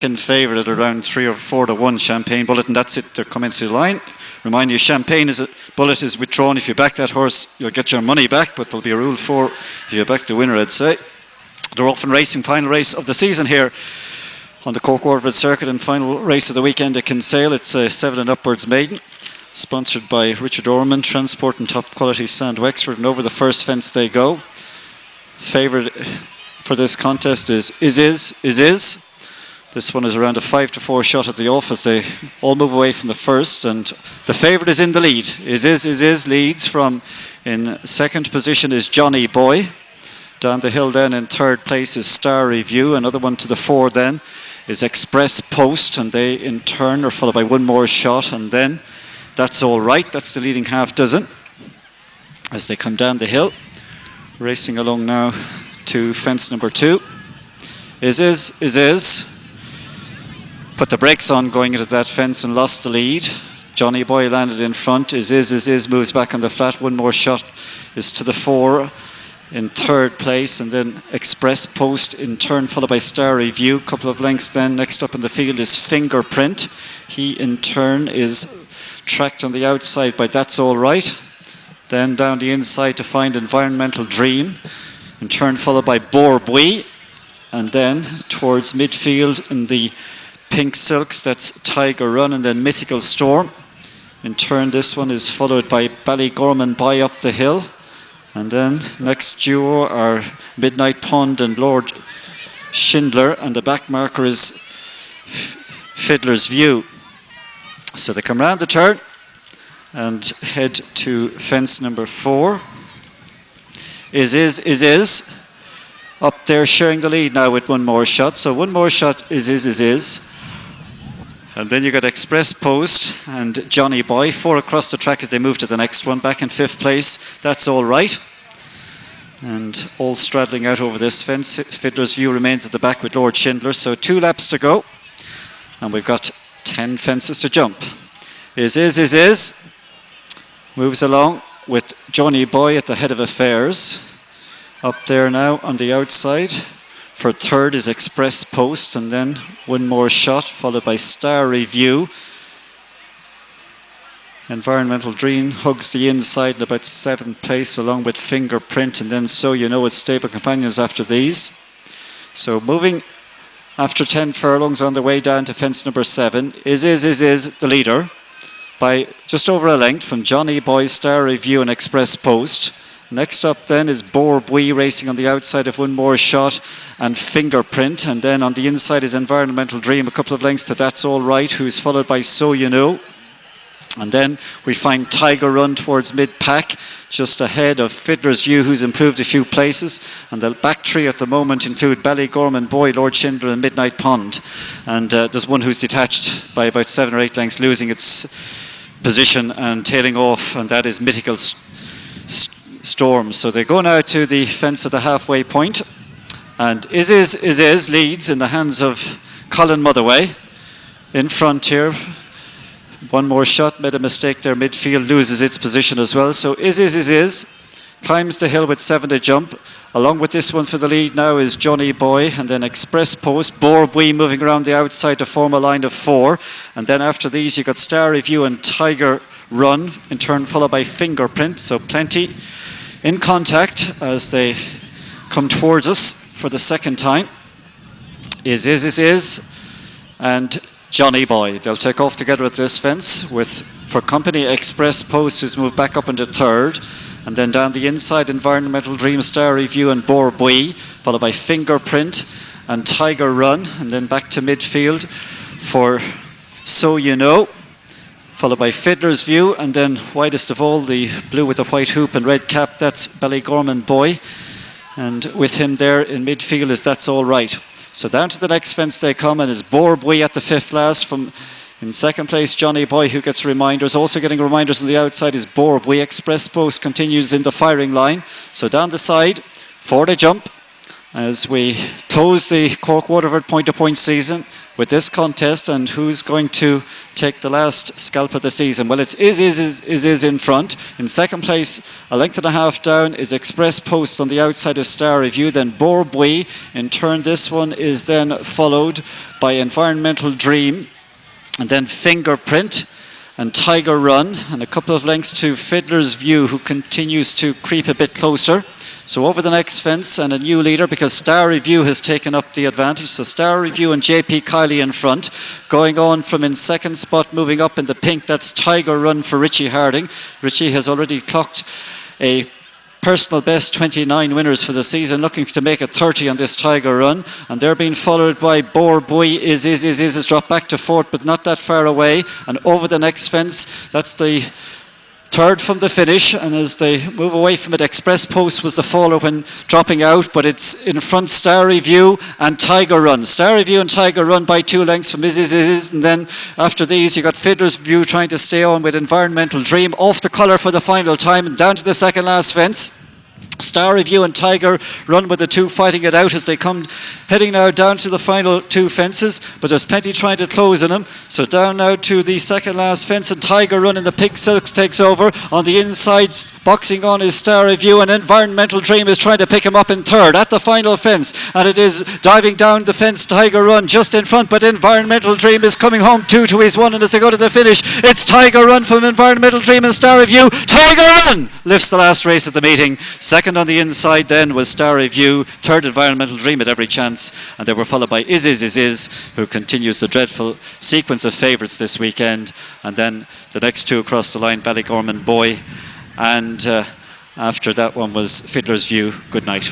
in favourite at around 3 or 4 to 1. Champagne Bullet, and that's it. They're coming to the line. Remind you, Champagne Bullet is withdrawn. If you back that horse, you'll get your money back, but there'll be a rule 4 if you back the winner, I'd say. They're off and racing, final race of the season here on the Cork Waterford Circuit, and final race of the weekend at Kinsale. It's a 7 and upwards maiden, sponsored by Richard Orman, Transport and Top Quality Sand Wexford, and over the first fence they go. Favourite for this contest is This one is around a 5 to 4 shot at the off as they all move away from the first, and the favourite is in the lead. Is leads from, in second position is Johnny Boy. Down the hill then in third place is Star Review. Another one to the 4 then is Express Post, and they in turn are followed by One More Shot, and then That's All Right. That's the leading half dozen as they come down the hill. Racing along now to fence number 2. Is put the brakes on going into that fence and lost the lead. Johnny Boy landed in front. Is moves back on the flat. One More Shot is to the 4 in third place, and then Express Post in turn followed by Star Review. Couple of lengths then. Next up in the field is Fingerprint. He in turn is tracked on the outside by That's All Right. Then down the inside to find Environmental Dream, in turn followed by Borbui, and then towards midfield in the pink silks, that's Tiger Run, and then Mythical Storm. In turn, this one is followed by Ballygorman Boy up the hill. And then next duo are Midnight Pond and Lord Schindler, and the back marker is Fiddler's View. So they come round the turn and head to fence number 4. Is up there sharing the lead now with One More Shot. So One More Shot is. And then you got Express Post and Johnny Boy. 4 across the track as they move to the next one. Back in 5th place, That's All Right. And all straddling out over this fence. Fiddler's View remains at the back with Lord Schindler. So 2 laps to go. And we've got 10 fences to jump. Is. Moves along with Johnny Boy at the head of affairs. Up there now on the outside. For third is Express Post, and then One More Shot, followed by Star Review. Environmental Dream hugs the inside in about 7th place, along with Fingerprint, and then So You Know It's Stable Companions after these. So moving after 10 furlongs on the way down to fence number 7. Is the leader by just over a length from Johnny Boy, Star Review and Express Post. Next up then is Borbui racing on the outside of One More Shot and Fingerprint, and then on the inside is Environmental Dream, a couple of lengths to That's All Right, who's followed by So You Know. And then we find Tiger Run towards mid-pack, just ahead of Fiddler's View, who's improved a few places. And the back three at the moment include Ballygorman Boy, Lord Schindler and Midnight Pond. And there's one who's detached by about 7 or 8 lengths, losing its position and tailing off, and that is Mythical Storm. So they go now to the fence at the halfway point, and is leads in the hands of Colin Motherway in front here. One More Shot made a mistake there midfield, loses its position as well. So is climbs the hill with 7 to jump. Along with this one for the lead now is Johnny Boy, and then Express Post, Borbui moving around the outside to form a line of 4. And then after these you got Star Review and Tiger Run, in turn followed by Fingerprint. So plenty in contact as they come towards us for the second time. Is and Johnny Boy. They'll take off together at this fence with, for company, Express Post, who's moved back up into 3rd. And then down the inside, Environmental Dream, Star Review and Borbui, followed by Fingerprint and Tiger Run. And then back to midfield for So You Know, followed by Fiddler's View, and then widest of all, the blue with the white hoop and red cap, that's Ballygorman Boy. And with him there in midfield is That's All Right. So down to the next fence they come, and it's Borbui at the 5th last. From in second place, Johnny Boy, who gets reminders. Also getting reminders on the outside is Borbui. Express Post continues in the firing line. So down the side, 4 to jump as we close the Cork Waterford point-to-point season with this contest. And who's going to take the last scalp of the season? Well, it's is in front. In second place, a length and a half down, is Express Post on the outside of Star Review. Then Borbui. In turn, this one is then followed by Environmental Dream, and then Fingerprint and Tiger Run, and a couple of lengths to Fiddler's View, who continues to creep a bit closer. So over the next fence, and a new leader because Star Review has taken up the advantage. So Star Review and J.P.Kiely in front. Going on from in second spot, moving up in the pink, that's Tiger Run for Richie Harding. Richie has already clocked a personal best 29 winners for the season, looking to make it 30 on this Tiger Run, and they're being followed by Boar Boy is dropped back to fourth, but not that far away. And over the next fence, that's the third from the finish, and as they move away from it, Express Post was the faller when dropping out, but it's in front Star Review and Tiger Run. Star Review and Tiger Run by 2 lengths from is, and then after these you got Fiddler's View trying to stay on with Environmental Dream off the colour for the final time, and down to the second last fence. Star Review and Tiger Run with the two fighting it out as they come heading now down to the final 2 fences, but there's plenty trying to close in them. So down now to the second last fence, and Tiger Run in the pink silks takes over. On the inside, boxing on is Star Review, and Environmental Dream is trying to pick him up in third at the final fence, and it is diving down the fence, Tiger Run just in front, but Environmental Dream is coming home 2 to his 1, and as they go to the finish, it's Tiger Run from Environmental Dream and Star Review. Tiger Run lifts the last race at the meeting. Second on the inside then was Star Review, third Environmental Dream at every chance, and they were followed by is, who continues the dreadful sequence of favourites this weekend, and then the next 2 across the line, Ballygorman Boy, and after that one was Fiddler's View. Good night.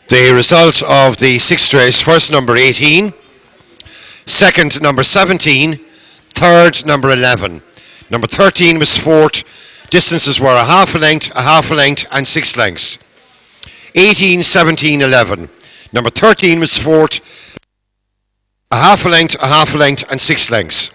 The result of the 6th race: first number 18, second number 17, third number 11. Number 13 was fourth. Distances were a half a length and 6 lengths. 18, 17, 11. Number 13 was fourth. A half a length and 6 lengths.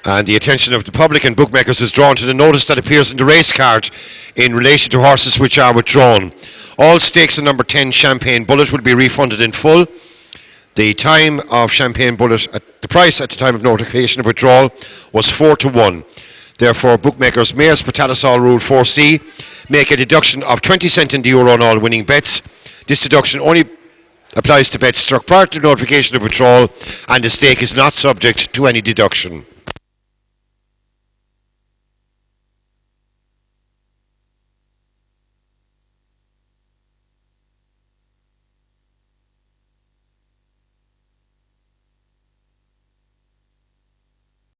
And the attention of the public and bookmakers is drawn to the notice that appears in the race card in relation to horses which are withdrawn. All stakes on number 10 Champagne Bullet will be refunded in full. The time of Champagne Bullet, the price at the time of notification of withdrawal was 4 to 1. Therefore, bookmakers may, as per Talasol Rule 4C, make a deduction of 20 cents in the euro on all winning bets. This deduction only applies to bets struck prior to notification of withdrawal, and the stake is not subject to any deduction.